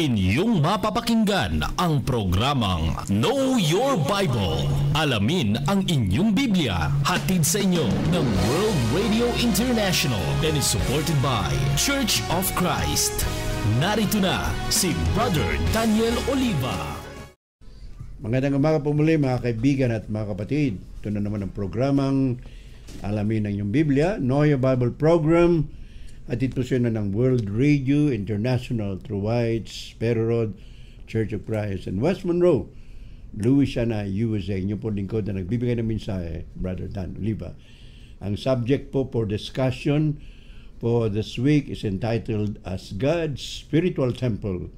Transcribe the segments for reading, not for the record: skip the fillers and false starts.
Inyong mapapakinggan ang programang Know Your Bible. Alamin ang inyong Biblia. Hatid sa inyo ng World Radio International and is supported by Church of Christ. Narito na si Brother Daniel Oliva. Magandang umaga po muli mga kaibigan at mga kapatid. Ito na naman ang programang Alamin ang inyong Biblia, Know Your Bible program. At ito siya na ng World Radio International through Whites, Pero Road, Church of Christ, and West Monroe, Louisiana, USA. Inyo po lingkod na nagbibigay ng mensahe, Brother Dan Oliva. Ang subject po for discussion for this week is entitled As God's Spiritual Temple,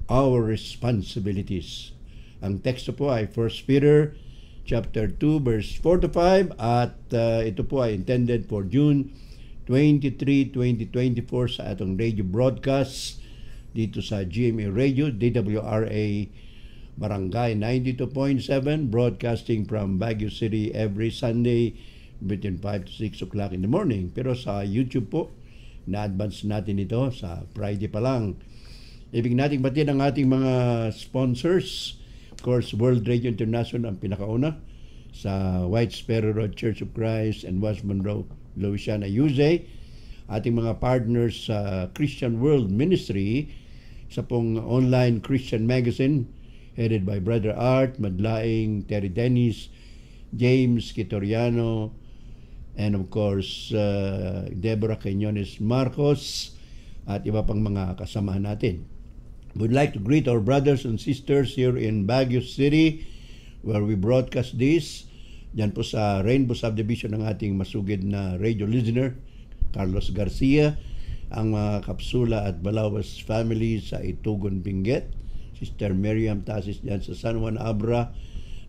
Our Responsibilities. Ang teksto po ay 1 Peter chapter 2 verse 4 to 5 at ito po ay intended for June 23, 2024 sa atong radio broadcast dito sa GMA Radio, DWRA Barangay 92.7, broadcasting from Baguio City every Sunday between 5 to 6 o'clock in the morning. Pero sa YouTube po, na-advance natin ito sa Friday pa lang. Ibig nating batiin ang ating mga sponsors. Of course, World Radio International ang pinakauna sa Whites, Pero Road, Church of Christ, and West Monroe, Louisiana, USA. Ating mga partners sa Christian World Ministry, sa pong online Christian magazine headed by Brother Art Madlaing, Terry Dennis, James Kitoriano, and of course Deborah Quinones Marcos at iba pang mga kasamahan natin. We'd like to greet our brothers and sisters here in Baguio City where we broadcast this. Diyan po sa Rainbow Subdivision ng ating masugid na radio listener, Carlos Garcia, ang mga Kapsula at Balawas family sa Itugon, Benguet, Sister Miriam Tasis diyan sa San Juan Abra,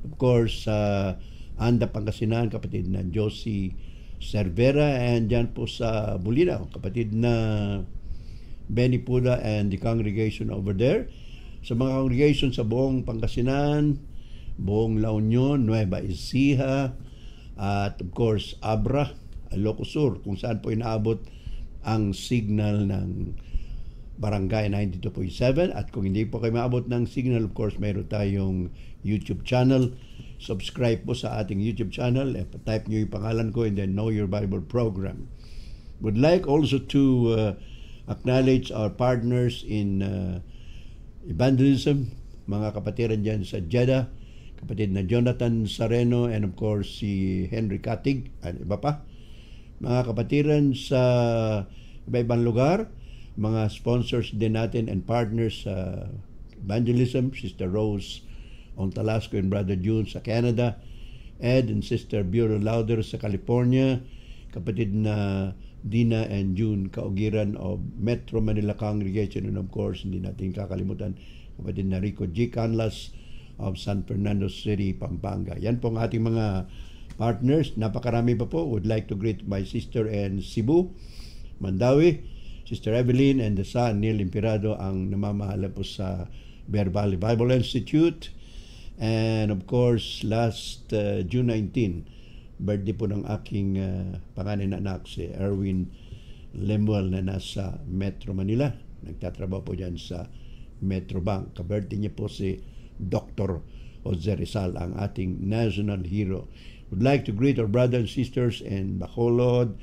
of course sa Anda, Pangasinan, kapatid na Josie Cervera, and diyan po sa Bulinaw, kapatid na Benny Puda and the congregation over there. Sa mga congregation sa buong Pangasinan, buong La Union, Nueva Ecija, at of course Abra, Ilocos Sur, kung saan po inaabot ang signal ng Barangay 92.7. At kung hindi po kayo maabot ng signal, of course mayroon tayong YouTube channel. Subscribe po sa ating YouTube channel, type nyo yung pangalan ko and then Know Your Bible program. Would like also to acknowledge our partners in evangelism, mga kapatiran dyan sa Jeddah, kapatid na Jonathan Sareno, and of course si Henry Katig at iba pa. Mga kapatiran sa iba-ibang lugar, mga sponsors din natin and partners sa evangelism, Sister Rose Ontalasco and Brother June sa Canada, Ed and Sister Bureau Lauder sa California, kapatid na Dina and June Kaugiran of Metro Manila Congregation, and of course hindi natin kakalimutan kapatid na Rico G. Canlas of San Fernando City, Pampanga. Yan po ang ating mga partners. Napakarami pa po. Would like to greet my sister in Cebu, Mandawi, Sister Evelyn, and the son, Neil Impirado, ang namamahala po sa Bear Valley Bible Institute. And of course, last June 19, birthday po ng aking panganay na anak, si Erwin Lemuel, na nasa Metro Manila. Nagtatrabaho po dyan sa Metro Bank. Ka-birthday niya po si Dr. Jose Rizal, ang ating national hero. Would like to greet our brothers and sisters in Bacolod,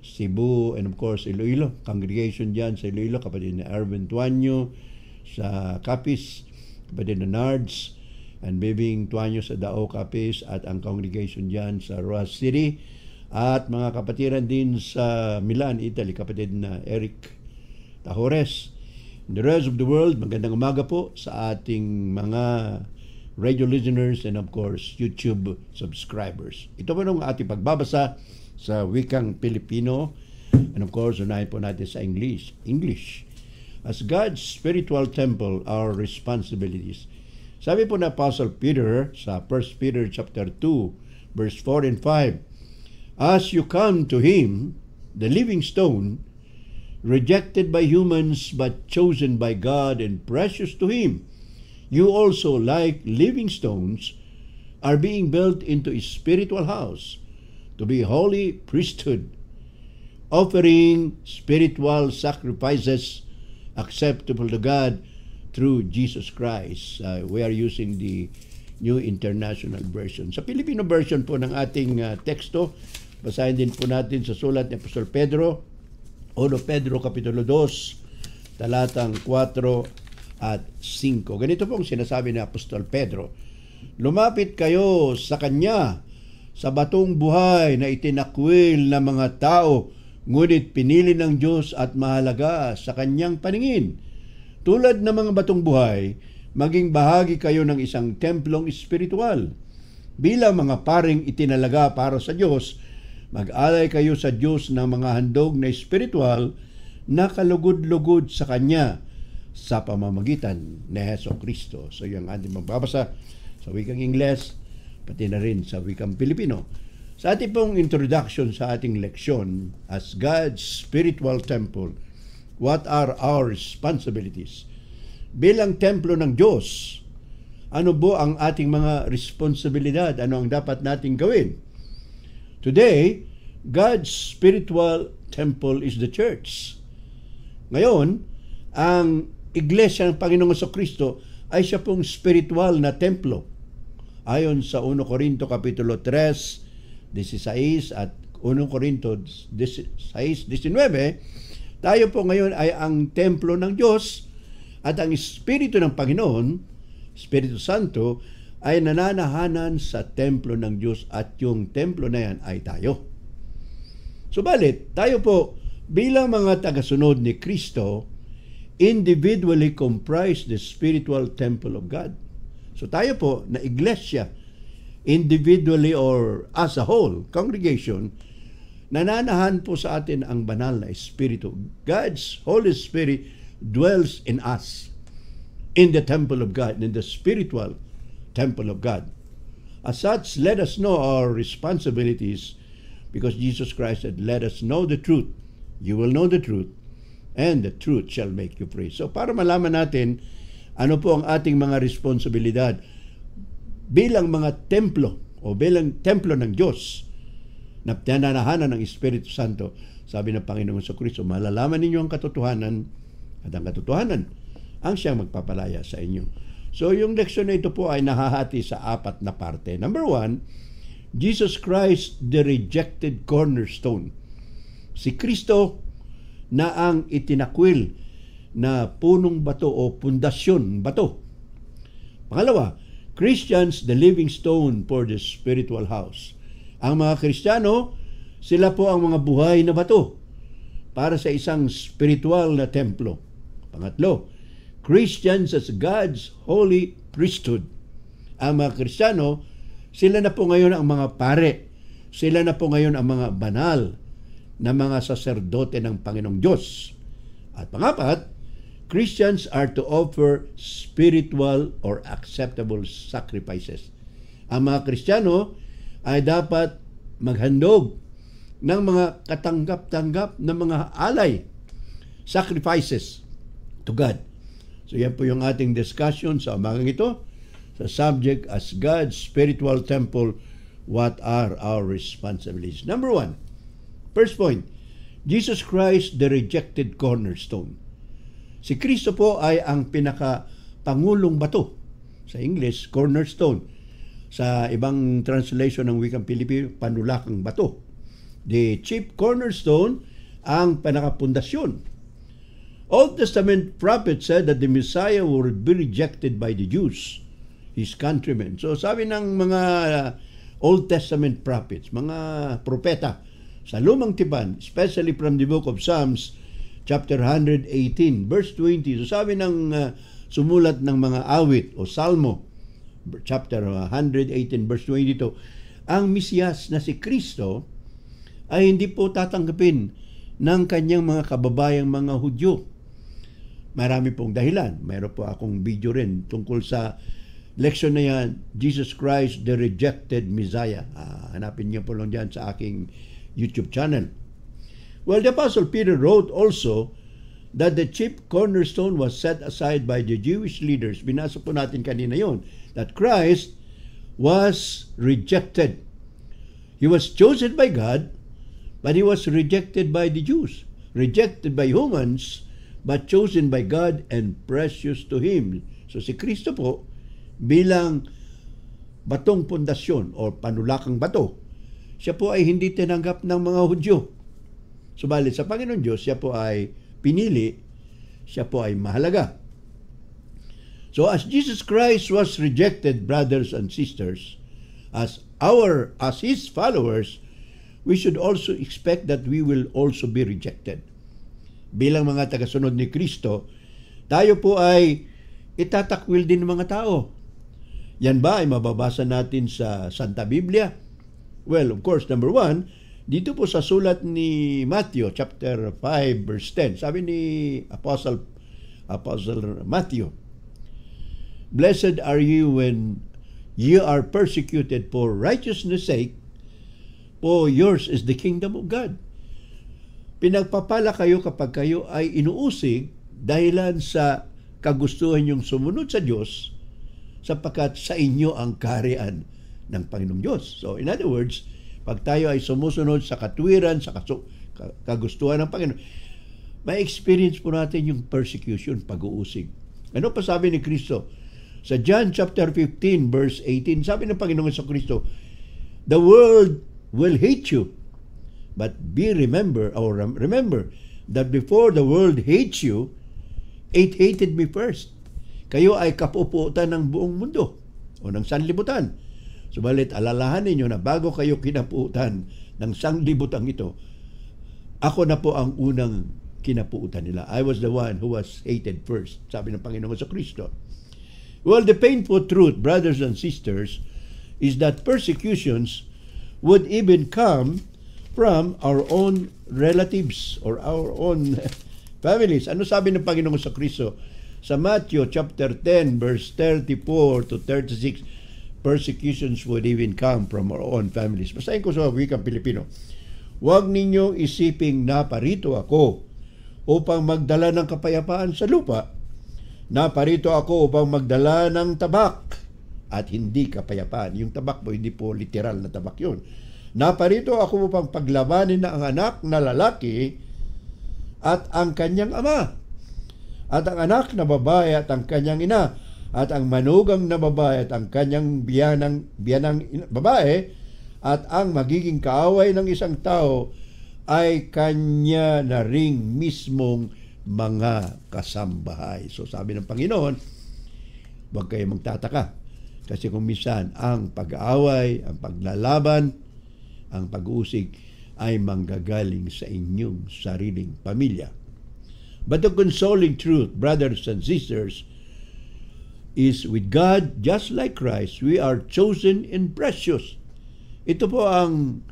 Cebu, and of course Iloilo. Congregation dyan sa Iloilo, kapatid na Erwin Tuanyo sa Capiz, kapatid na Nards and Bibing Tuanyo sa Dao, Capiz, at ang congregation dyan sa Roas City, at mga kapatiran din sa Milan, Italy, kapatid na Eric Tahores. The rest of the world, magandang umaga po sa ating mga radio listeners and of course YouTube subscribers. Ito po nung ating pagbabasa sa wikang Pilipino, and of course unahin po natin sa English. As God's spiritual temple, our responsibilities. Sabi po na Apostle Peter sa 1 Peter chapter 2 verse 4 and 5, as you come to Him, the living stone, rejected by humans but chosen by God and precious to Him, you also, like living stones, are being built into a spiritual house to be holy priesthood, offering spiritual sacrifices acceptable to God through Jesus Christ. We are using the New International Version. Sa Filipino version po ng ating teksto, basahin din po natin sa sulat ni Apostol Pedro, 1 Pedro Kapitulo 2, talatang 4 at 5. Ganito pong sinasabi ni Apostol Pedro, lumapit kayo sa Kanya, sa batong buhay na itinakwil ng mga tao, ngunit pinili ng Diyos at mahalaga sa Kanyang paningin. Tulad ng mga batong buhay, maging bahagi kayo ng isang templong espiritual. Bilang mga paring itinalaga para sa Diyos, mag-alay kayo sa Diyos ng mga handog na espiritual na kalugod-lugod sa Kanya sa pamamagitan ni Jesucristo. So yung ating magbabasa sa wikang Ingles, pati na rin sa wikang Pilipino. Sa ating pong introduction sa ating leksyon, as God's spiritual temple, what are our responsibilities? Bilang templo ng Diyos, ano po ang ating mga responsibilidad? Ano ang dapat nating gawin? Today, God's spiritual temple is the church. Ngayon, ang Iglesia ng Panginoong Jesucristo ay siya pong spiritual na templo. Ayon sa 1 Corinto Kapitulo 3, 16 at 1 Corinto 16:19, tayo po ngayon ay ang templo ng Diyos at ang Espiritu ng Panginoon, Espiritu Santo, ay nananahanan sa templo ng Diyos at yung templo na yan ay tayo. Subalit, tayo po bilang mga tagasunod ni Kristo, individually comprise the spiritual temple of God. So tayo po na iglesia, individually or as a whole, congregation, nananahan po sa atin ang banal na Espiritu. God's Holy Spirit dwells in us, in the temple of God, in the spiritual temple of God. As such, let us know our responsibilities because Jesus Christ said, let us know the truth. You will know the truth, and the truth shall make you free. So para malaman natin ano po ang ating mga responsibilidad bilang mga templo o bilang templo ng Diyos na pinananahanan ng Espiritu Santo, sabi ng Panginoong Jesucristo, malalaman ninyo ang katotohanan at ang katotohanan ang siyang magpapalaya sa inyo. So yung leksyon na ito po ay nahahati sa 4 na parte. Number 1, Jesus Christ, the rejected cornerstone. Si Kristo na ang itinakwil na punong bato o pundasyon bato. Pangalawa, Christians, the living stone for the spiritual house. Ang mga Kristiyano, sila po ang mga buhay na bato para sa isang spiritual na templo. Pangatlo, Christians as God's holy priesthood. Ang mga Kristiyano, sila na po ngayon ang mga pare. Sila na po ngayon ang mga banal na mga saserdote ng Panginoong Diyos. At pangapat, Christians are to offer spiritual or acceptable sacrifices. Ang mga Kristiyano ay dapat maghandog ng mga katanggap-tanggap na mga alay, sacrifices to God. So yan po yung ating discussion sa umagang ito sa subject as God's spiritual temple, what are our responsibilities? Number 1, first point, Jesus Christ, the rejected cornerstone. Si Kristo po ay ang pinaka-pangulong bato. Sa English, cornerstone. Sa ibang translation ng wikang Pilipino, panulakang bato. The chief cornerstone, ang pinaka-pundasyon. Old Testament prophet said that the Messiah would be rejected by the Jews, his countrymen. So sabi ng mga Old Testament prophets, mga propeta sa Lumang Tipan, especially from the book of Psalms, chapter 118, verse 20. So sabi ng sumulat ng mga awit o salmo, chapter 118, verse 22, ang Mesiyas na si Kristo ay hindi po tatanggapin ng kanyang mga kababayang mga Hudyo. Marami pong dahilan. Mayroon po akong video rin tungkol sa leksyon na yan, Jesus Christ, the rejected Messiah. Hanapin niyo po lang dyan sa aking YouTube channel. Well, the Apostle Peter wrote also that the chief cornerstone was set aside by the Jewish leaders. Binasa po natin kanina yon, that Christ was rejected. He was chosen by God, but he was rejected by the Jews. Rejected by humans, but chosen by God and precious to Him. So si Kristo po, bilang batong pundasyon o panulakang bato, siya po ay hindi tinanggap ng mga Hudyo. Subalit sa Panginoon Diyos, siya po ay pinili, siya po ay mahalaga. So as Jesus Christ was rejected, brothers and sisters, as His followers, we should also expect that we will also be rejected. Bilang mga tagasunod ni Kristo, tayo po ay itatakwil din ng mga tao. Yan ba ay mababasa natin sa Santa Biblia? Well, of course, number 1, dito po sa sulat ni Matthew, chapter 5, verse 10, sabi ni Apostle Matthew, "Blessed are you when you are persecuted for righteousness' sake, for yours is the kingdom of God." Pinagpapala kayo kapag kayo ay inuusig dahilan sa kagustuhan yung sumunod sa Diyos, sapagkat sa inyo ang kaharian ng Panginoong Diyos. So in other words, pag tayo ay sumusunod sa katuwiran, sa kagustuhan ng Panginoon, may experience po natin yung persecution, pag-uusig. Ano pa sabi ni Kristo? Sa John chapter 15 verse 18, sabi ng Panginoon sa Kristo, "The world will hate you, but remember that before the world hates you, it hated me first." Kayo ay kapuputan ng buong mundo o ng sanlibutan. Subalit alalahanin niyo na bago kayo kinapuutan ng sanglibutang ito, ako na po ang unang kinapuutan nila. I was the one who was hated first, sabi ng Panginoon sa Kristo. Well, the painful truth, brothers and sisters, is that persecutions would even come from our own relatives or our own families. Ano sabi ng Panginoon sa Kristo? Sa Matthew chapter 10 verse 34 to 36, persecutions would even come from our own families. Basahin ko sa wikang Pilipino. "Huwag ninyong isiping naparito ako upang magdala ng kapayapaan sa lupa. Naparito ako upang magdala ng tabak at hindi kapayapaan." Yung tabak po, hindi po literal na tabak yun. "Naparito ako upang paglabanin na ang anak na lalaki at ang kanyang ama, at ang anak na babae at ang kanyang ina, at ang manugang na babae at ang kanyang biyanang babae, at ang magiging kaaway ng isang tao ay kanya na ring mismong mga kasambahay." So sabi ng Panginoon, huwag kayo magtataka. Kasi kung minsan ang pag-aaway, ang paglalaban, ang pag-uusig ay manggagaling sa inyong sariling pamilya. But the consoling truth, brothers and sisters, is with God, just like Christ, we are chosen and precious. Ito po ang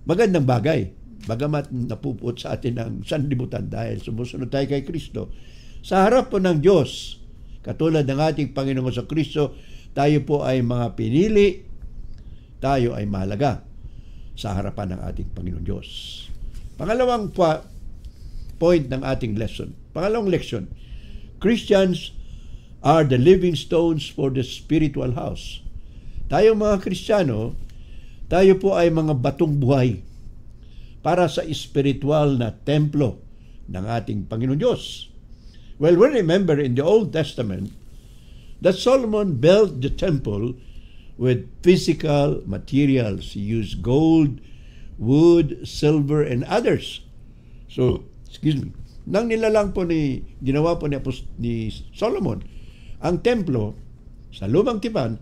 magandang bagay. Bagamat napuput sa atin ang sanlibutan dahil sumusunod tayo kay Kristo, sa harap po ng Diyos, katulad ng ating Panginoon sa Kristo, tayo po ay mga pinili, tayo ay mahalaga sa harapan ng ating Panginoon Diyos. Pangalawang point ng ating lesson. Pangalawang leksyon, Christians are the living stones for the spiritual house. Tayo mga Kristiyano, tayo po ay mga batong buhay para sa espiritual na templo ng ating Panginoon Diyos. Well, we remember in the Old Testament that Solomon built the temple with physical materials. He used gold, wood, silver, and others. So, nang nilalang po ginawa po ni Solomon ang templo sa Lumang Tipan,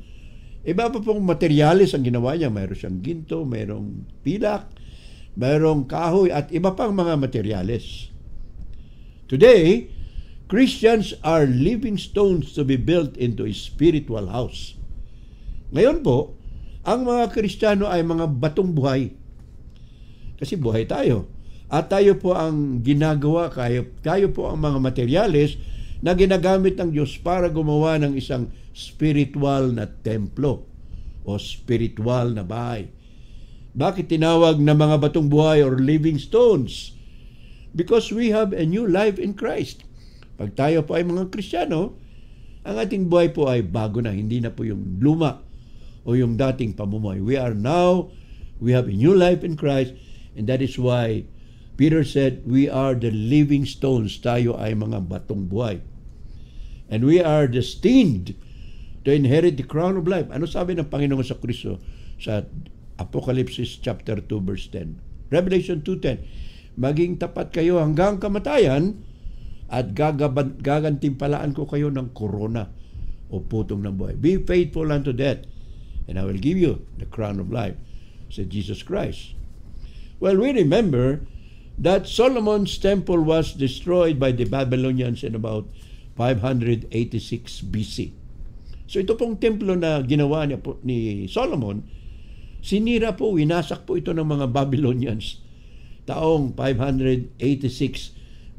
iba pa pong materyales ang ginawa niya. Mayroon siyang ginto, mayroong pilak, mayroong kahoy, at iba pang mga materyales. Today, Christians are living stones to be built into a spiritual house. Ngayon po, ang mga Kristiyano ay mga batong buhay. Kasi buhay tayo. At tayo po ang ginagawa, tayo po ang mga materyales na ginagamit ng Diyos para gumawa ng isang spiritual na templo o spiritual na bahay. Bakit tinawag na mga batong buhay or living stones? Because we have a new life in Christ. Pag tayo po ay mga Kristiyano, ang ating buhay po ay bago na, hindi na po yung luma o yung dating pamumuhay. We have a new life in Christ, and that is why Peter said, we are the living stones. Tayo ay mga batong buhay. And we are destined to inherit the crown of life. Ano sabi ng Panginoon sa Kristo sa Apocalypse chapter 2 verse 10? Revelation 2:10. Maging tapat kayo hanggang kamatayan at gagantimpalaan ko kayo ng korona o putong ng buhay. Be faithful unto death, and I will give you the crown of life, said Jesus Christ. Well, we remember that Solomon's temple was destroyed by the Babylonians in about 586 BC. So ito pong templo na ginawa niya po, ni Solomon, sinira po, winasak po ito ng mga Babylonians taong 586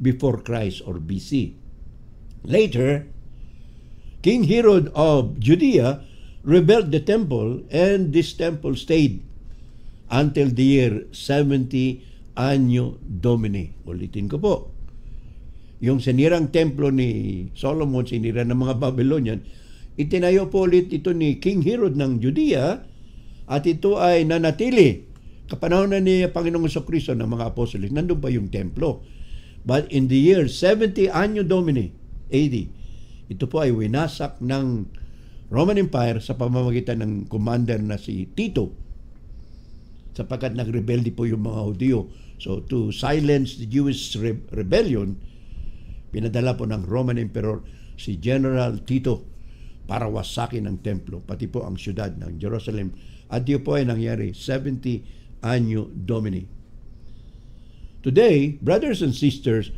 before Christ or BC. Later, King Herod of Judea rebuilt the temple, and this temple stayed until the year 70 Anno Domini. Ulitin ko po. Yung sinirang templo ni Solomon, sinira ng mga Babylonian, itinayo po ulit ito ni King Herod ng Judea, at ito ay nanatili kapanahon na ni Panginoong Jesucristo ng mga apostoles. Nandun pa yung templo. But in the year 70 Anno Domini AD, ito po ay winasak ng Roman Empire sa pamamagitan ng commander na si Tito, sapagkat nagrebelde po yung mga Hudyo. So to silence the Jewish rebellion, pinadala po ng Roman Emperor si General Tito para wasakin ang templo, pati po ang siyudad ng Jerusalem. At yun po ay nangyari 70 Anno Domini. Today, brothers and sisters,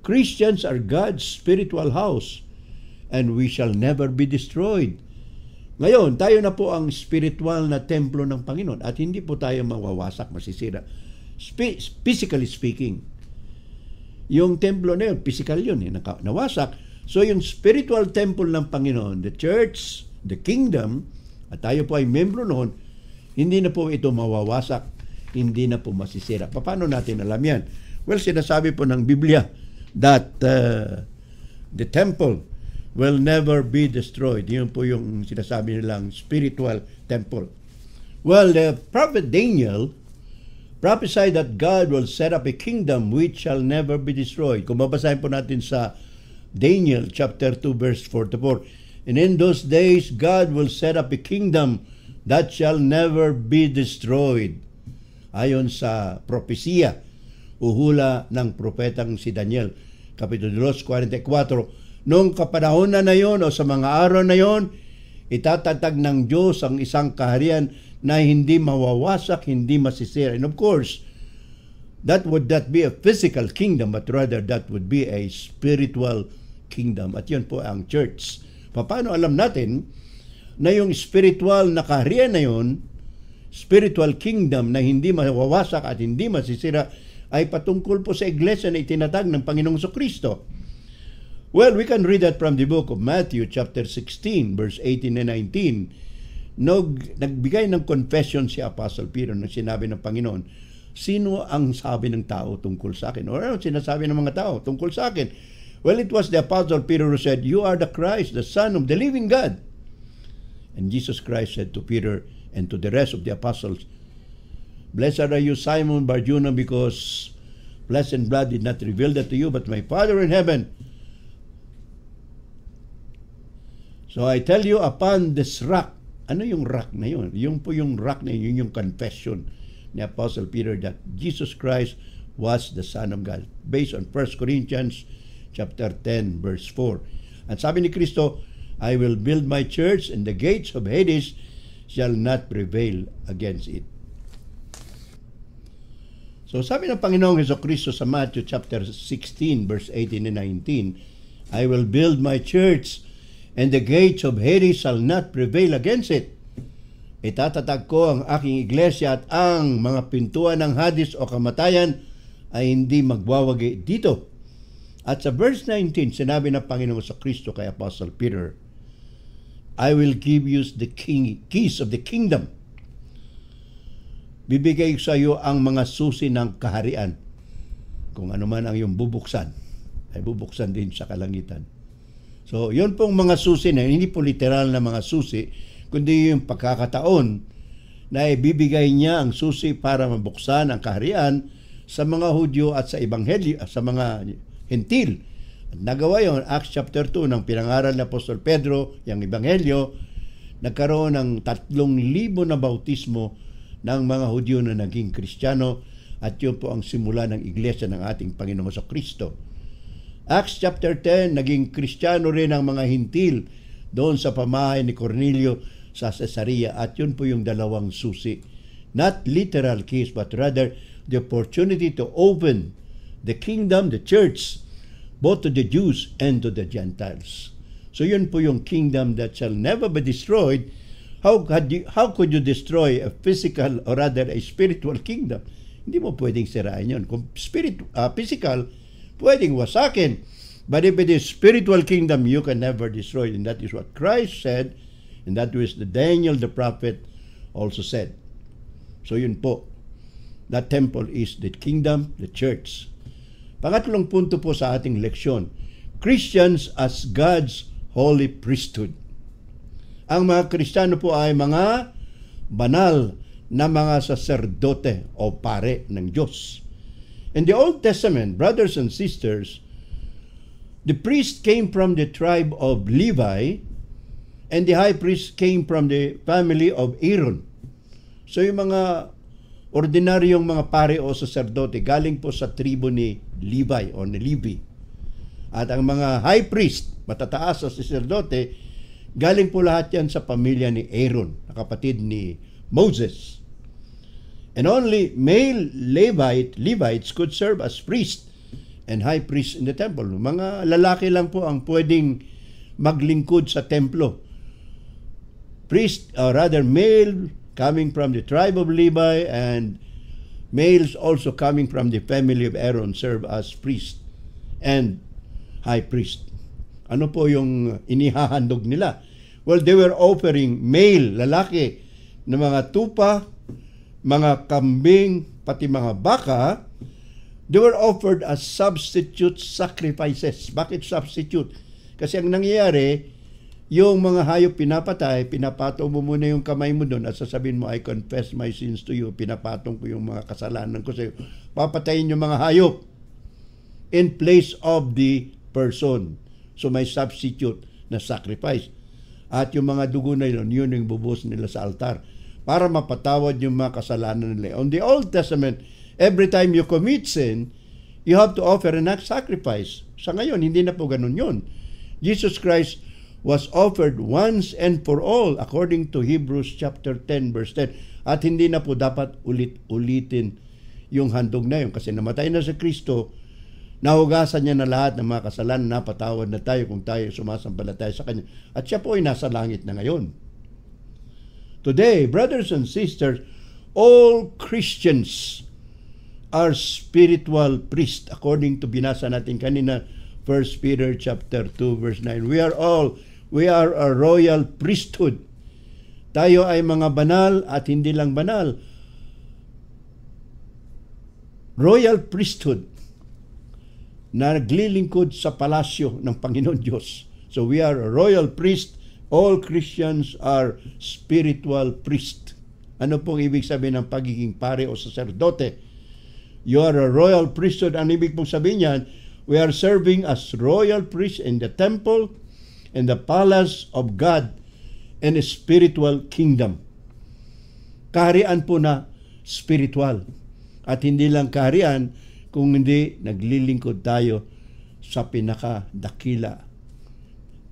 Christians are God's spiritual house, and we shall never be destroyed. Ngayon, tayo na po ang spiritual na templo ng Panginoon, at hindi po tayo mawawasak, masisira. Physically speaking, yung templo na yun, physical yun, nawasak. So yung spiritual temple ng Panginoon, the church, the kingdom, at tayo po ay membro noon, hindi na po ito mawawasak, hindi na po masisira. Paano natin alam yan? Well, sinasabi po ng Biblia that the temple will never be destroyed. Yun po yung sinasabi nilang spiritual temple. Well, the prophet Daniel prophesied that God will set up a kingdom which shall never be destroyed. Kung babasahin po natin sa Daniel chapter 2 verse 44, and in those days God will set up a kingdom that shall never be destroyed. Ayon sa propesiya, uhula ng propetang si Daniel, Kapitulo 2:44, noong kapanahon na yun o sa mga araw na yun, itatatag ng Diyos ang isang kaharian na hindi mawawasak, hindi masisira. And of course, that would not be a physical kingdom, but rather that would be a spiritual kingdom. At yun po ang church. Paano alam natin na yung spiritual na kaharian na yun, spiritual kingdom na hindi mawawasak at hindi masisira, ay patungkol po sa iglesia na itinatag ng Panginoong Jesucristo? Well, we can read that from the book of Matthew chapter 16 verse 18 and 19. Nagbigay ng confession si Apostle Peter nang sinabi ng Panginoon, sino ang sabi ng tao tungkol sa akin? O ano sinasabi ng mga tao tungkol sa akin? Well, it was the Apostle Peter who said, you are the Christ, the Son of the living God. And Jesus Christ said to Peter and to the rest of the apostles, blessed are you, Simon Bar-Jonah, because flesh and blood did not reveal that to you, but my Father in heaven. So I tell you, upon this rock. Ano yung rock na yun? Yung po yung rock na yun, yung confession ni Apostle Peter that Jesus Christ was the Son of God, based on 1 Corinthians chapter 10 verse 4. At sabi ni Kristo, I will build my church, and the gates of Hades shall not prevail against it. So sabi ng Panginoong Jesucristo sa Matthew chapter 16 verse 18 and 19, I will build my church, and the gates of Hades shall not prevail against it. Itatatag ko ang aking iglesia, at ang mga pintuan ng Hades o kamatayan ay hindi magwawagi dito. At sa verse 19, sinabi ng Panginoon sa Kristo kay Apostle Peter, I will give you the keys of the kingdom. Bibigay sa iyo ang mga susi ng kaharian. Kung ano man ang iyong bubuksan, ay bubuksan din sa kalangitan. So, yun pong mga susi na, hindi po literal na mga susi, kundi yung pagkakataon na ibibigay niya ang susi para mabuksan ang kaharian sa mga Hudyo at sa Ebanghelyo, sa mga Hentil. At nagawa yon, Acts chapter 2, ng pinangaral ni Apostol Pedro, yung Ebanghelyo, nagkaroon ng 3,000 na bautismo ng mga Hudyo na naging Kristiyano, at yun po ang simula ng Iglesia ng ating Panginoong Kristo. Acts chapter 10, naging Kristiyano rin ang mga Hentil doon sa pamahay ni Cornelio sa Caesarea, at yun po yung dalawang susi. Not literal case, but rather the opportunity to open the kingdom, the church, both to the Jews and to the Gentiles. So yun po yung kingdom that shall never be destroyed. How could you destroy a physical, or rather a spiritual kingdom? Hindi mo pwedeng sirain yun. Kung physical, pwedeng wasakin. But if it is spiritual kingdom, you can never destroy it. And that is what Christ said, and that was the Daniel the prophet also said. So yun po. That temple is the kingdom, the church. Pangatlong punto po sa ating leksyon, Christians as God's holy priesthood. Ang mga Kristiyano po ay mga banal na mga saserdote o pare ng Diyos. In the Old Testament, brothers and sisters, the priest came from the tribe of Levi, and the high priest came from the family of Aaron. So yung mga ordinaryong mga pare o saserdote galing po sa tribo ni Levi o ni Levi. At ang mga high priest, matataas sa saserdote, galing po lahat yan sa pamilya ni Aaron, na kapatid ni Moses. And only male Levites could serve as priest and high priest in the temple. Mga lalaki lang po ang pwedeng maglingkod sa templo. Priest, or rather male, coming from the tribe of Levi, and males also coming from the family of Aaron serve as priest and high priest. Ano po yung inihahandog nila? Well, they were offering male, lalaki, na mga tupa, mga kambing, pati mga baka. They were offered as substitute sacrifices. Bakit substitute? Kasi ang nangyayari, yung mga hayop pinapatay, pinapatong mo muna yung kamay mo doon at sasabihin mo, I confess my sins to you. Pinapatong ko yung mga kasalanan ko sa iyo. Papatayin yung mga hayop in place of the person. So may substitute na sacrifice. At yung mga dugo na yun, yun yung bubos nila sa altar para mapatawad yung mga kasalanan nila. On the Old Testament, every time you commit sin, you have to offer an sacrifice. Sa ngayon, hindi na po ganun yun. Jesus Christ was offered once and for all according to Hebrews chapter 10 verse 10. At hindi na po dapat ulit-ulitin yung handog na yun kasi namatay na si Kristo, nahugasan niya na lahat ng mga kasalanan, napatawad na tayo kung tayo sumasampalataya sa Kanya. At siya po ay nasa langit na ngayon. Today, brothers and sisters, all Christians are spiritual priests according to binasa natin kanina 1 Peter chapter 2 verse 9. We are a royal priesthood. Tayo ay mga banal at hindi lang banal. Royal priesthood na naglilingkod sa palasyo ng Panginoon Diyos. So we are a royal priest. All Christians are spiritual priest. Ano pong ibig sabihin ng pagiging pare o sacerdote? You are a royal priesthood. Ang ibig pong sabihin yan, we are serving as royal priests in the temple and the palace of God and a spiritual kingdom. Kaharian po na spiritual. At hindi lang kaharian, kung hindi naglilingkod tayo sa pinakadakila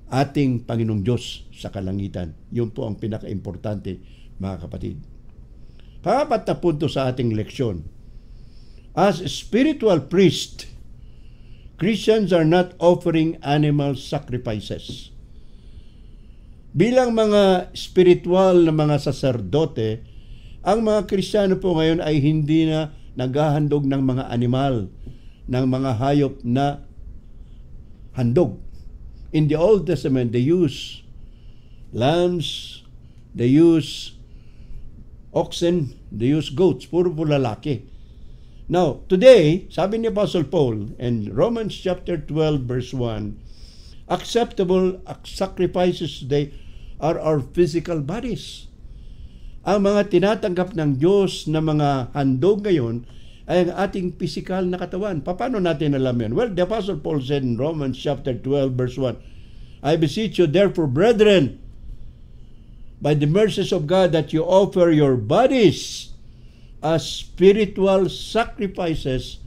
ating Panginoong Diyos sa kalangitan. Yun po ang pinaka-importante, mga kapatid. Pangapat na punto sa ating leksyon. As a spiritual priest, Christians are not offering animal sacrifices. Bilang mga spiritual na mga saserdote, ang mga Kristiyano po ngayon ay hindi na naghahandog ng mga animal, ng mga hayop na handog. In the Old Testament, they use lambs, they use oxen, they use goats, puro po lalaki. Now, today, sabi ni Apostle Paul in Romans chapter 12 verse 1, acceptable sacrifices today are our physical bodies. Ang mga tinatanggap ng Diyos na mga handog ngayon ay ang ating physical na katawan. Paano natin alam yan? Well, the Apostle Paul said in Romans chapter 12 verse 1, I beseech you therefore, brethren, by the mercies of God, that you offer your bodies as spiritual sacrifices,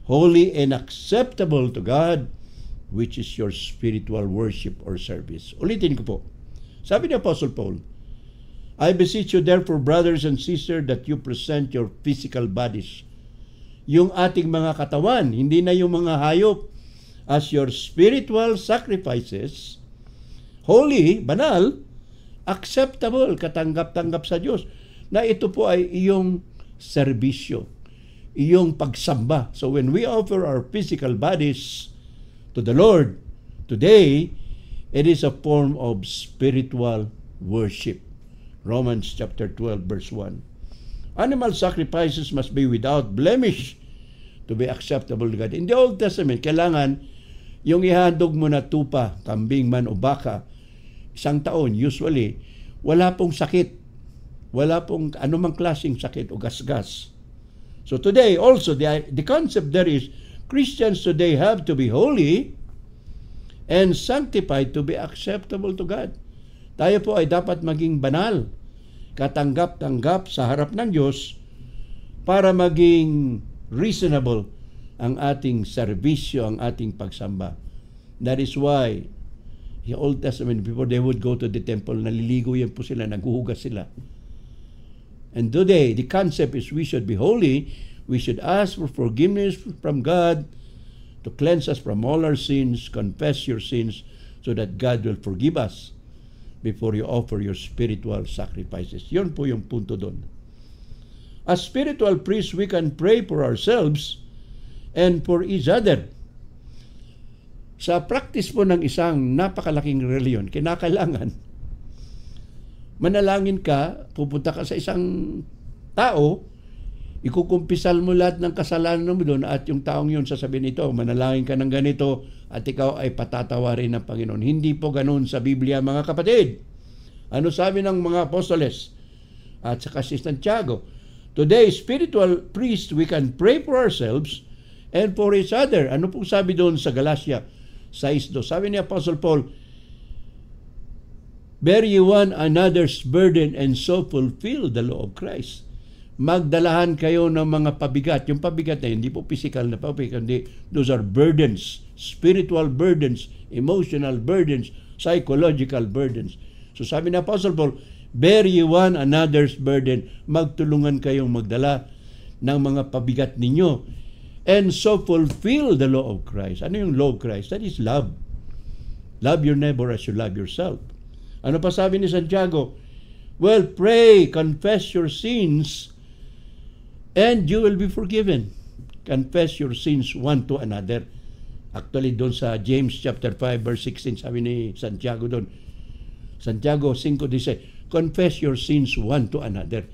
holy and acceptable to God, which is your spiritual worship or service. Ulitin ko po. Sabi ni Apostle Paul, I beseech you therefore, brothers and sisters, that you present your physical bodies, yung ating mga katawan, hindi na yung mga hayop, as your spiritual sacrifices, holy, banal, acceptable, katanggap-tanggap sa Diyos, na ito po ay iyong serbisyo, iyong pagsamba. So when we offer our physical bodies to the Lord today, it is a form of spiritual worship. Romans chapter 12 verse 1. Animal sacrifices must be without blemish to be acceptable to God. In the Old Testament, kailangan yung ihandog mo na tupa, kambing man o baka, isang taon, usually, wala pong sakit. Wala pong anumang klaseng sakit o gasgas. So today, also, the concept there is, Christians today have to be holy and sanctified to be acceptable to God. Tayo po ay dapat maging banal, katanggap-tanggap sa harap ng Diyos para maging reasonable ang ating serbisyo, ang ating pagsamba. That is why the Old Testament, before they would go to the temple, naliligo yan po sila, naghuhugas sila. And today, the concept is we should be holy, we should ask for forgiveness from God to cleanse us from all our sins, confess your sins, so that God will forgive us before you offer your spiritual sacrifices. Yun po yung punto doon. As spiritual priests, we can pray for ourselves and for each other. Sa practice po ng isang napakalaking reliyon, kinakailangan manalangin ka, pupunta ka sa isang tao, ikukumpisal mo lahat ng kasalanan mo doon at yung taong yun sasabihin ito, manalangin ka ng ganito at ikaw ay patatawarin ng Panginoon. Hindi po ganoon sa Biblia, mga kapatid. Ano sabi ng mga apostoles at saka si Santiago? Today, spiritual priest, we can pray for ourselves and for each other. Ano pong sabi doon sa Galatia 6:2? Sabi ni Apostle Paul, bear ye one another's burden and so fulfill the law of Christ. Magdalahan kayo ng mga pabigat. Yung pabigat na hindi po physical na pabigat, hindi. Those are burdens, spiritual burdens, emotional burdens, psychological burdens. So sabi ni Apostle Paul, bear ye one another's burden. Magtulungan kayong magdala ng mga pabigat ninyo. And so fulfill the law of Christ. Ano yung law of Christ? That is love. Love your neighbor as you love yourself. Ano pa sabi ni Santiago? Well, pray, confess your sins, and you will be forgiven. Confess your sins one to another. Actually, doon sa James chapter 5 verse 16, sabi ni Santiago doon. Santiago 5:16, confess your sins one to another.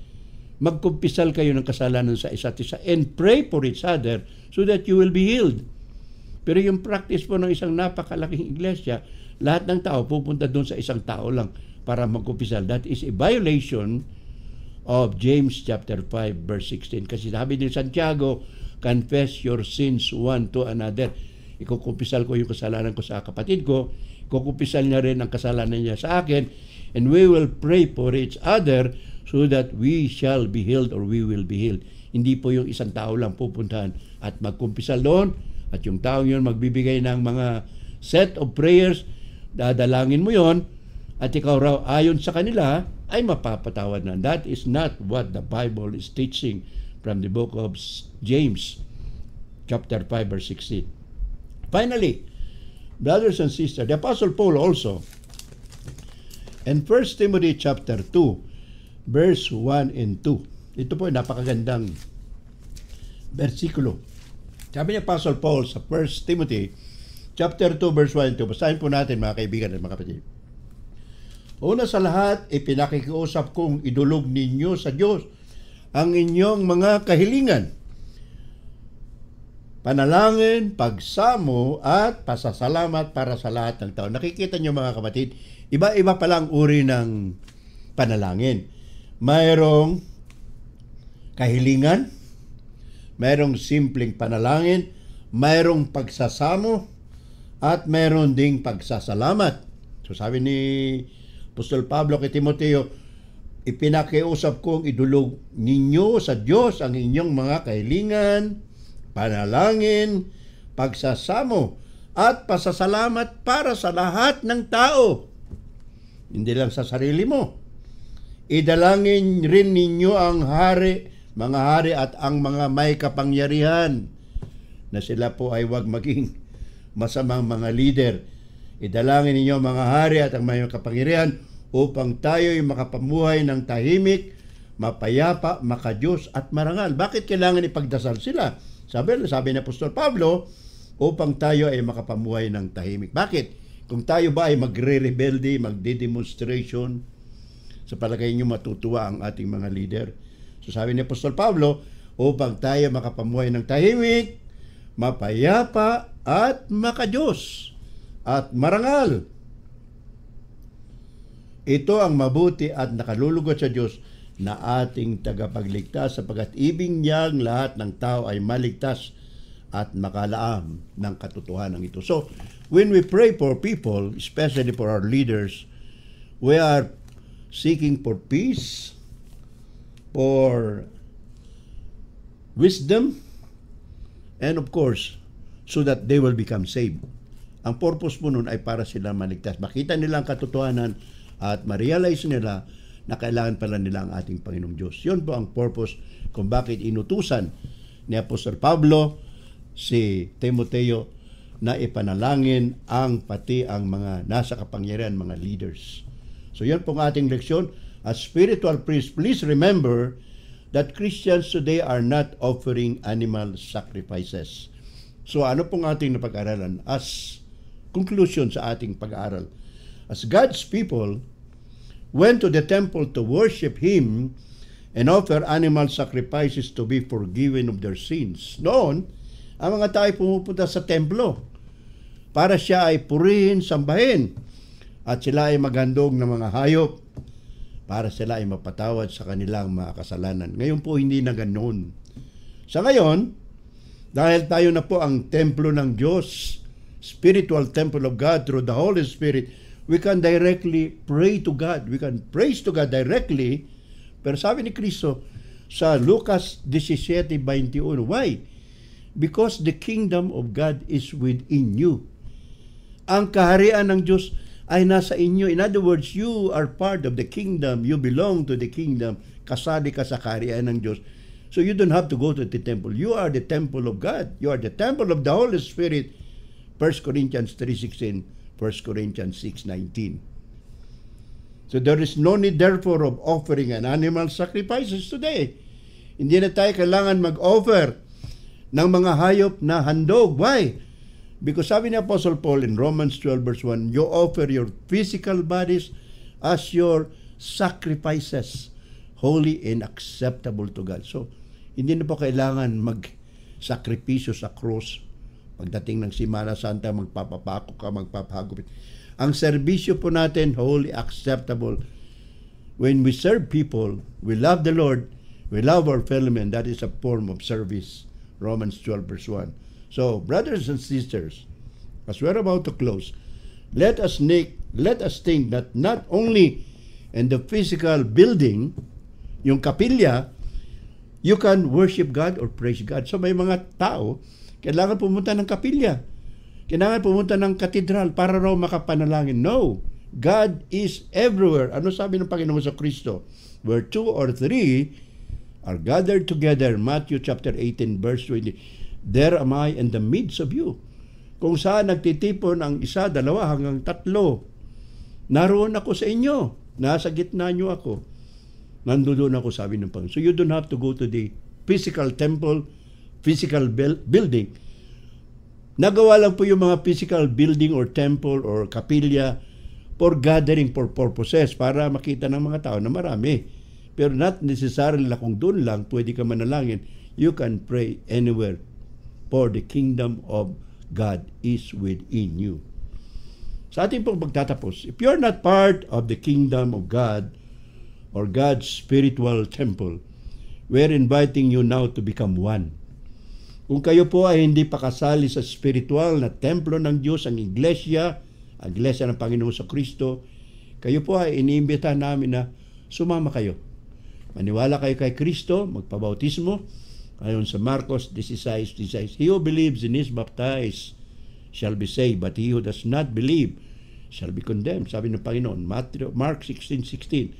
Magkumpisal kayo ng kasalanan sa isa't isa and pray for each other so that you will be healed. Pero yung practice po ng isang napakalaking iglesia, lahat ng tao pupunta doon sa isang tao lang para magkumpisal. That is a violation of James chapter 5 verse 16. Kasi sabi ni Santiago, confess your sins one to another. Ikukumpisal ko yung kasalanan ko sa kapatid ko, ikukumpisal niya rin ang kasalanan niya sa akin, and we will pray for each other so that we shall be healed or we will be healed. Hindi po yung isang tao lang pupuntahan at magkumpisal doon at yung taong yun magbibigay ng mga set of prayers, dadalangin mo yon at ikaw raw ayon sa kanila ay mapapatawad na. That is not what the Bible is teaching from the book of James chapter 5 verse 16. Finally, brothers and sisters, the Apostle Paul also in 1 Timothy chapter 2 verse 1 and 2. Ito po ay napakagandang versikulo. Sabi ni Apostle Paul sa 1 Timothy chapter 2 verse 1 and 2. Basahin po natin, mga kaibigan at mga kapatid. Una sa lahat, ipinakikiusap kong idulog ninyo sa Diyos ang inyong mga kahilingan, panalangin, pagsamo at pasasalamat para sa lahat ng tao. Nakikita niyo, mga kapatid, iba-iba palang uri ng panalangin. Mayroong kahilingan, mayroong simpleng panalangin, mayroong pagsasamo, at mayroon ding pagsasalamat. So sabi ni Apostol Pablo kay Timoteo, ipinakiusap kong idulog ninyo sa Diyos ang inyong mga kahilingan, panalangin, pagsasamo, at pasasalamat para sa lahat ng tao. Hindi lang sa sarili mo. Idalangin rin ninyo ang mga hari at ang mga may kapangyarihan na sila po ay huwag maging masamang mga leader. Idalangin ninyo mga hari at ang may kapangyarihan upang tayo'y makapamuhay ng tahimik, mapayapa, makadiyos at marangal. Bakit kailangan ipagdasal sila? Sabi ni Apostol Pablo, upang tayo ay makapamuhay ng tahimik. Bakit? Kung tayo ba ay magre-rebelde, magde-demonstration, sa palagay nyo matutuwa ang ating mga leader. So sabi ni Apostol Pablo, upang tayo makapamuhay ng tahimik, mapayapa at makadiyos at marangal. Ito ang mabuti at nakalulugod sa Diyos na ating tagapagligtas, sapagkat ibig niyang lahat ng tao ay maligtas at makalaam ng katotohanan ito. So, when we pray for people, especially for our leaders, we are seeking for peace, for wisdom, and of course, so that they will become saved. Ang purpose mo nun ay para sila maligtas. Makita nila ang katotohanan at ma-realize nila na kailangan pala nila ang ating Panginoong Diyos. Yun po ang purpose kung bakit inutusan ni Apostol Pablo si Timoteo na ipanalangin pati ang mga nasa kapangyarihan, mga leaders. So yun po ang ating leksyon. As spiritual priests, please remember that Christians today are not offering animal sacrifices. So ano pong ating napag-aralan? As conclusion sa ating pag-aaral, as God's people went to the temple to worship Him and offer animal sacrifices to be forgiven of their sins. Noon, ang mga tao ay pumupunta sa templo para siya ay purihin, sambahin, at sila ay maghandog ng mga hayop para sila ay mapatawad sa kanilang mga kasalanan. Ngayon po hindi na ganoon. Sa ngayon, dahil tayo na po ang templo ng Diyos, spiritual temple of God through the Holy Spirit, we can directly pray to God. We can praise to God directly. Pero sabi ni Kristo sa Lucas 17:21, why? Because the kingdom of God is within you. Ang kaharian ng Diyos ay nasa inyo. In other words, you are part of the kingdom. You belong to the kingdom. Kasali ka sa kaharian ng Diyos. So you don't have to go to the temple. You are the temple of God. You are the temple of the Holy Spirit. 1 Corinthians 3:16, 1 Corinthians 6:19. So there is no need therefore of offering an animal sacrifices today. Hindi na tayo kailangan mag-offer ng mga hayop na handog. Why? Because sabi ni Apostle Paul in Romans 12 verse 1, you offer your physical bodies as your sacrifices, holy and acceptable to God. So, hindi na po kailangan mag-sakripisyo sa cross. Pagdating ng Semana Santa, magpapapako ka, magpapahagupit. Ang serbisyo po natin, holy, acceptable. When we serve people, we love the Lord, we love our fellow men. That is a form of service. Romans 12 verse 1. So, brothers and sisters, as we're about to close, let us think that not only in the physical building, yung kapilya, you can worship God or praise God. So, may mga tao, kailangan pumunta ng kapilya. Kailangan pumunta ng katedral para raw makapanalangin. No. God is everywhere. Ano sabi ng Panginoon sa Kristo? Where 2 or 3 are gathered together, Matthew chapter 18 verse 20, there am I in the midst of you. Kung saan nagtitipon ang 1, 2 hanggang 3, naroon ako sa inyo. Nasa gitna nyo ako. Nandoon ako, sabi ng Panginoon. So you don't have to go to the physical temple, physical building. Nagawa lang po yung mga physical building or temple or kapilya for gathering for purposes, para makita ng mga tao na marami. Pero not necessarily kung doon lang pwede ka manalangin. You can pray anywhere, for the kingdom of God is within you. Sa ating pong pagtatapos, if you're not part of the kingdom of God or God's spiritual temple, we're inviting you now to become one. Kung kayo po ay hindi pa kasali sa spiritual na templo ng Diyos, ang iglesia ng Panginoon sa Kristo, kayo po ay iniimbitahan namin na sumama kayo. Maniwala kayo kay Kristo, magpabautismo. Ayon sa Marcos 16:16, he who believes and is baptized shall be saved, but he who does not believe shall be condemned. Sabi ng Panginoon, Mark 16:16.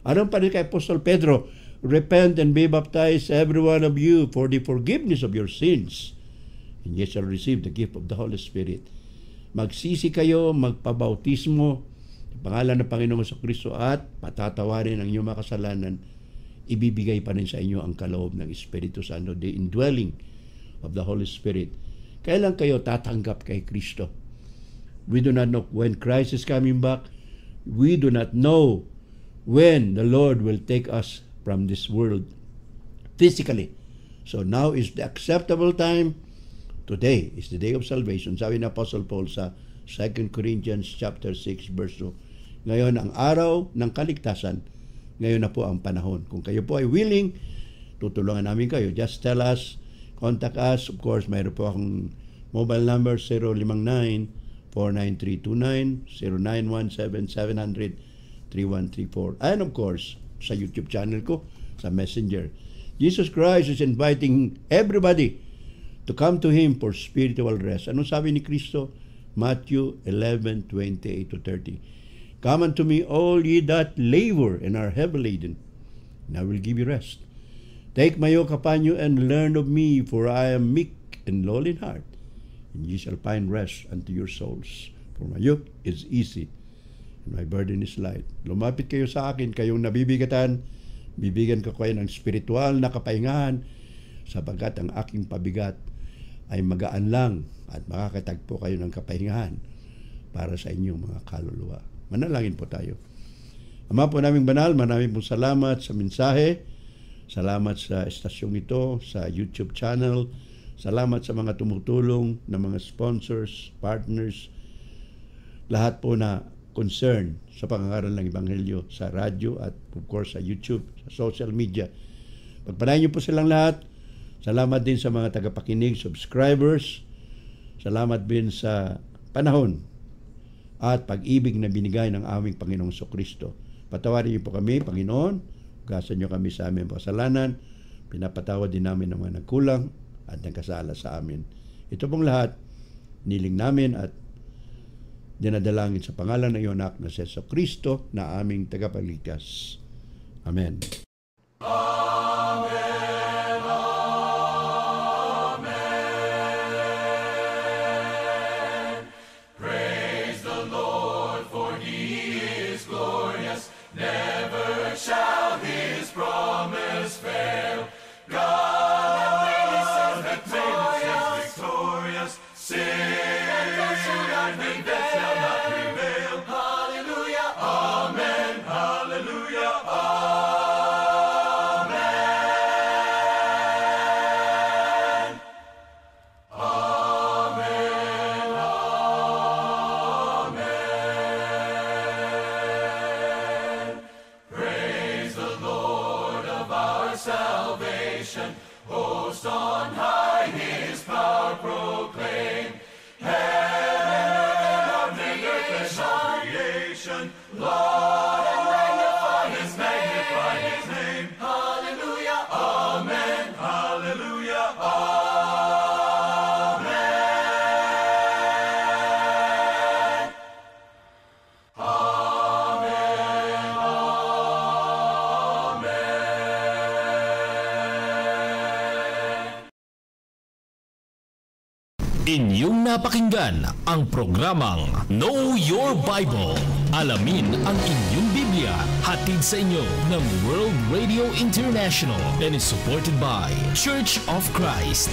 Anong pa rin kay Apostol Pedro? Repent and be baptized, every one of you, for the forgiveness of your sins, and ye shall receive the gift of the Holy Spirit. Magsisi kayo, magpabautismo sa pangalan ng Panginoon sa Kristo at patatawarin ang inyong mga kasalanan. Ibibigay pa rin sa inyo ang kaloob ng Espiritu Santo, the indwelling of the Holy Spirit. Kailan kayo tatanggap kay Kristo? We do not know when Christ is coming back. We do not know when the Lord will take us from this world physically. So now is the acceptable time. Today is the day of salvation. Sabi ni Apostle Paul sa 2 Corinthians chapter 6 verse 2. Ngayon ang araw ng kaligtasan. Ngayon na po ang panahon. Kung kayo po ay willing, tutulungan namin kayo. Just tell us, contact us. Of course, mayroon po akong mobile number 059-49329, 0917-700-3134. And of course, sa YouTube channel ko, sa Messenger. Jesus Christ is inviting everybody to come to Him for spiritual rest. Anong sabi ni Kristo? Matthew 11:28-30. Come unto me, all ye that labor and are heavy laden, and I will give you rest. Take my yoke upon you and learn of me, for I am meek and lowly in heart, and ye shall find rest unto your souls. For my yoke is easy, and my burden is light. Lumapit kayo sa akin, kayong nabibigatan, bibigyan ko kayo ng spiritual na kapahingahan, sapagkat ang aking pabigat ay magaan lang at makakatagpo kayo ng kapahingahan para sa inyong mga kaluluwa. Manalangin po tayo. Ama po naming banal, maraming pong salamat sa mensahe. Salamat sa estasyong ito, sa YouTube channel. Salamat sa mga tumutulong na mga sponsors, partners, lahat po na concern sa pangangaral ng Ebanghelyo sa radyo at of course sa YouTube, sa social media. Pagpalain niyo po silang lahat. Salamat din sa mga tagapakinig, subscribers. Salamat din sa panahon at pag-ibig na binigay ng aming Panginoong Kristo. Patawarin niyo po kami, Panginoon. Hugasan niyo kami sa aming kasalanan. Pinapatawad din namin ng mga nagkulang at nagkasala sa amin. Ito pong lahat, niling namin at dinadalangin sa pangalan ng iyong anak na si Kristo na aming tagapagligtas. Amen. Inyong napakinggan ang programang Know Your Bible. Alamin ang inyong Biblia. Hatid sa inyo ng World Radio International and is supported by Church of Christ.